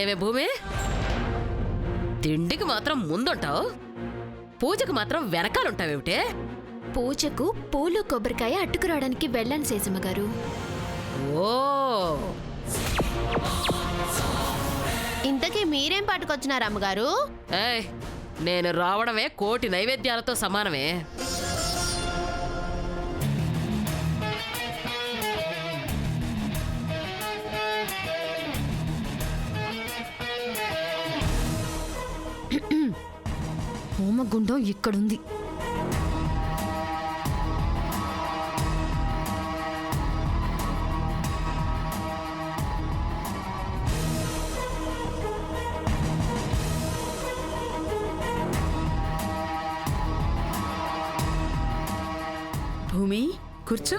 ఏవే భూమి, తిండికి మాత్రం ముందుంటావు, పూజకు మాత్రం వెనకాలంటావేమిటే? పూజకు పూలు కొబ్బరికాయ అట్టుకురావడానికి వెళ్ళాను శేషమ్మ గారు. ఓ, ఇంతకీ మీరేం పట్టుకొచ్చినారు అమ్మగారు? ఏయ్, నేను రావడమే కోటి నైవేద్యాలతో సమానమే. హోమగుండం ఇక్కడుంది. భూమి, కూర్చో.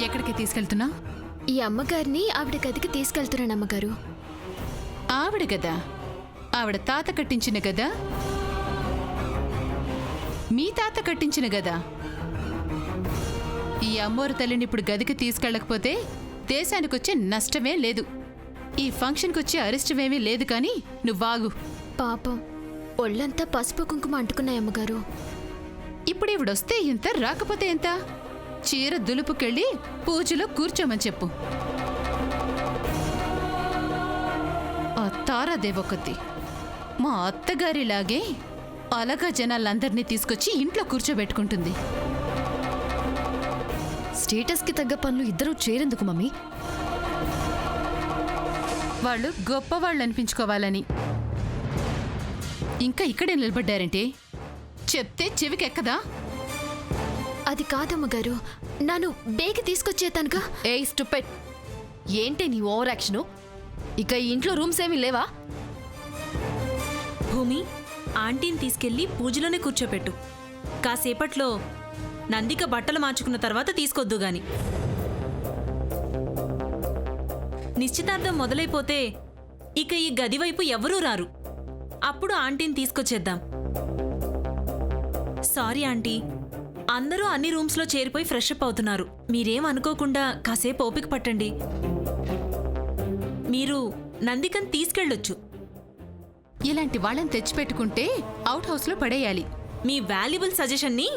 ఎక్కడికి తీసుకెళ్తున్నా? ఈ అమ్మగారిని ఆవిడ గదికి తీసుకెళ్తున్నాను అమ్మగారు. ఆవిడ గదా? ఆవిడ తాత కట్టించిన గదా? మీ తాత కట్టించిన గదా? ఈ అమ్మోరు తల్లిని ఇప్పుడు గదికి తీసుకెళ్ళకపోతే దేశానికి వచ్చే నష్టమే లేదు, ఈ ఫంక్షన్కి వచ్చే అరిష్టమేమీ లేదు. కానీ నువ్వాగు. పాపం ఒళ్ళంతా పసుపు కుంకుమ అంటుకున్నాయి అమ్మగారు. ఇప్పుడు ఈవిడొస్తే ఎంత, రాకపోతే ఎంత? చీర దులుపుకెళ్ళి పూజలో కూర్చోమని చెప్పు. ఆ తారాదేవొకతి మా అత్తగారిలాగే అలగా జనాలందరినీ తీసుకొచ్చి ఇంట్లో కూర్చోబెట్టుకుంటుంది. స్టేటస్కి తగ్గ పనులు ఇద్దరూ చేరేందుకు మమ్మీ? వాళ్ళు గొప్పవాళ్ళు అనిపించుకోవాలని. ఇంకా ఇక్కడే నిలబడ్డారంటే చెప్తే చెవికెక్కదా? అది కాదమ్మగారు, నన్ను బేగి తీసుకొచ్చేతానుగా. ఏ స్టూపిడ్, ఏంటి నీ ఓవర్ యాక్షను? ఇక ఈ ఇంట్లో రూమ్స్ ఏమీ లేవా? భూమి, ఆంటీని తీసుకెళ్లి పూజలోనే కూర్చోపెట్టు. కాసేపట్లో నందిక బట్టలు మార్చుకున్న తర్వాత తీసుకొద్దు గాని. నిశ్చితార్థం మొదలైపోతే ఇక ఈ గది వైపు ఎవరూ రారు. అప్పుడు ఆంటీని తీసుకొచ్చేద్దాం. సారీ ఆంటీ, అందరూ అన్ని రూమ్స్లో చేరిపోయి ఫ్రెష్ అప్ అవుతున్నారు. మీరేం అనుకోకుండా కాసేపు ఓపిక పట్టండి. మీరు నందికని తీసుకెళ్ళొచ్చు. ఇలాంటి వాళ్ళని తెచ్చిపెట్టుకుంటే అవుట్ హౌస్లో పడేయాలి. మీ వాల్యుబుల్ సజెషన్ని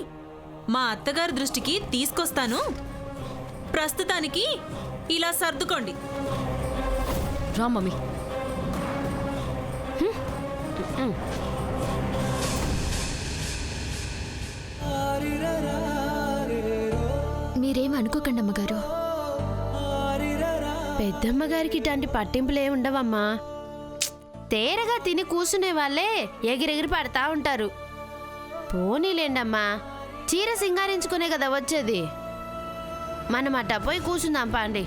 మా అత్తగారి దృష్టికి తీసుకొస్తాను. ప్రస్తుతానికి ఇలా సర్దుకోండి. రా మమ్మీ. మీరేం అనుకోకండి అమ్మగారు. పెద్దమ్మగారికి ఇట్లాంటి పట్టింపులే ఉండవమ్మా. తేరగా తిని కూర్చునే వాళ్ళే ఎగిరెగిరి పడతా ఉంటారు. పోనీలేండమ్మా, చీర సింగారించుకునే కదా వచ్చేది. మనం అట్టా పోయి కూర్చుందాం పాండి.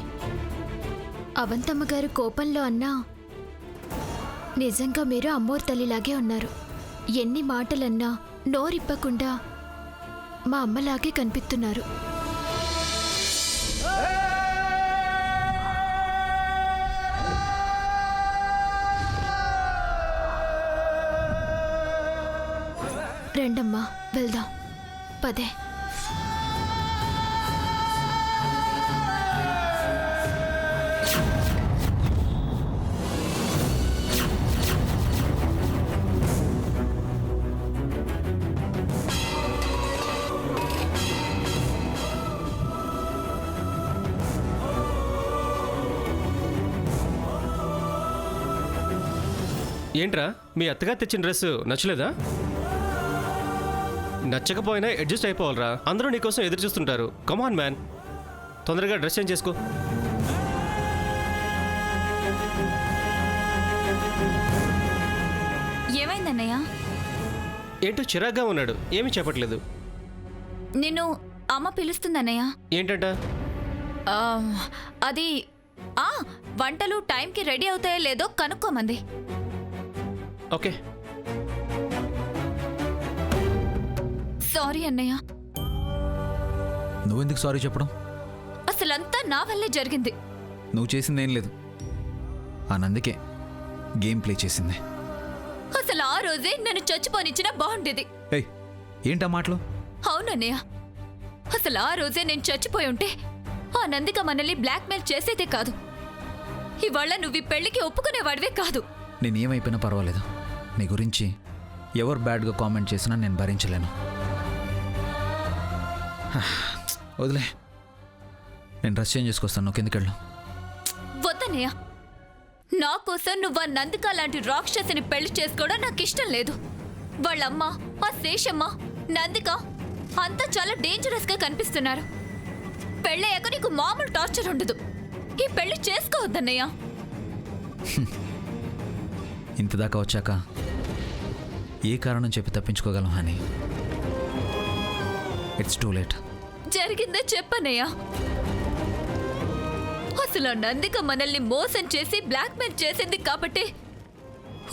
అవంతమ్మగారు కోపంలో అన్నా నిజంగా మీరు అమ్మోరు తల్లిలాగే ఉన్నారు. ఎన్ని మాటలన్నా నోరిప్పకుండా మా అమ్మలాగే కనిపిస్తున్నారు. రండమ్మా వెళ్దాం, పదే. ఏంట్రా, మీ అత్తగా తెచ్చిన డ్రెస్ నచ్చలేదా? నచ్చకపోయినా అడ్జస్ట్ అయిపోవాలరా. అందరూ నీకోసం ఎదురు చూస్తుంటారు. కమాన్ మ్యాన్, తొందరగా డ్రెస్ చేంజ్ చేసుకో. ఏమైందన్నయ్య? ఏంటో చిరాగ్గా ఉన్నాడు, ఏమీ చెప్పట్లేదు. నిన్ను అమ్మ పిలుస్తుందన్నయ్య. ఏంటంట? అది వంటలు టైంకి రెడీ అవుతాయో లేదో కనుక్కోమంది. ఓకే. సారీ అన్నయ్య. నువ్వెందుకు సారీ చెప్పడం? అసలంతా నా వల్లే జరిగింది. నువ్వు చేసిందేం లేదు, ఆ నందికే గేమ్ ప్లే చేసింది. అసలు ఆ రోజే నన్ను చచ్చిపోనిచ్చినా బాగుండేది. ఏయ్, ఏంటా మాటలు? అవునన్నయ్య, అసలు ఆ రోజే నేను చచ్చిపోయి ఉంటే ఆ నందిక మనల్ని బ్లాక్మెయిల్ చేసేదే కాదు. ఇవాళ నువ్వు ఈ పెళ్లికి ఒప్పుకునేవాడివే కాదు. నేనేమైపోయినా పర్వాలేదు, నీ గురించి ఎవరు బ్యాడ్గా కామెంట్ చేసినా నేను భరించలేను. వదిలే, నేను డ్రెస్ చేంజ్ చేసుకొస్తాను, నువ్వు కిందకి వెళ్ళు. వద్దన్నయ్య, నా కోసం నువ్వు ఆ నందిక లాంటి రాక్షసిని పెళ్లి చేసుకోవడం నాకు ఇష్టం లేదు. వాళ్ళమ్మ, ఆ శేషమ్మ, నందిక అంతా చాలా డేంజరస్ గా కనిపిస్తున్నారు. పెళ్ళయ్యాక నీకు మామూలు టార్చర్ ఉండదు. ఈ పెళ్లి చేసుకోవద్దన్నయ్య. ఇంతదాకా వచ్చాక ఏ కారణం చెప్పి తప్పించుకోగలం అని. It's too late. జరిగిందే చెప్పన్నయ్య. అసలు ఆ నందిక మనల్ని మోసం చేసి బ్లాక్మెయిల్ చేసింది కాబట్టి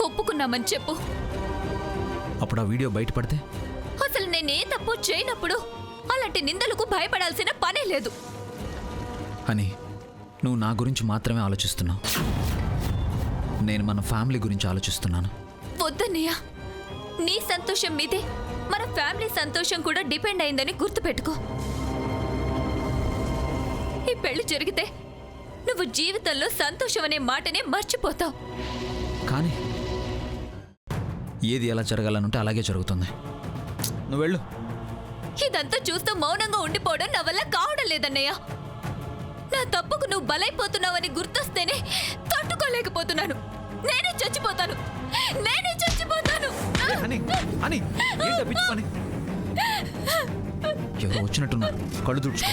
ఒప్పుకున్నామని చెప్పు. అప్పుడు ఆ వీడియో బయటపడితే? అసలు నేనే తప్పు చేయనప్పుడు అలాంటి నిందలకు భయపడాల్సిన పనే లేదు. అని నువ్వు నా గురించి మాత్రమే ఆలోచిస్తున్నావు, నేను మన ఫ్యామిలీ గురించి ఆలోచిస్తున్నాను. వద్దన్నయ్య, నీ సంతోషం మీదే మన ఫ్యామిలీ సంతోషం కూడా డిపెండ్ అయిందని గుర్తుపెట్టుకో. ఈ పెళ్లి జరిగితే నువ్వు జీవితంలో సంతోషం అనే మాటనే మర్చిపోతావు. కానీ ఏది ఎలా జరగాలనుంటే అలాగే జరుగుతుంది. నువ్వు వెళ్ళు. ఇదంతా చూస్తూ మౌనంగా ఉండిపోవడం నా వల్ల కావడం లేదన్నయ్య. నా తప్పుకు నువ్వు బలైపోతున్నావని గుర్తొస్తేనే తట్టుకోలేకపోతున్నాను. నేనే చచ్చిపోతాను. ఎవరు వచ్చినట్టున్నారు, కళ్ళు తుడుచుకో.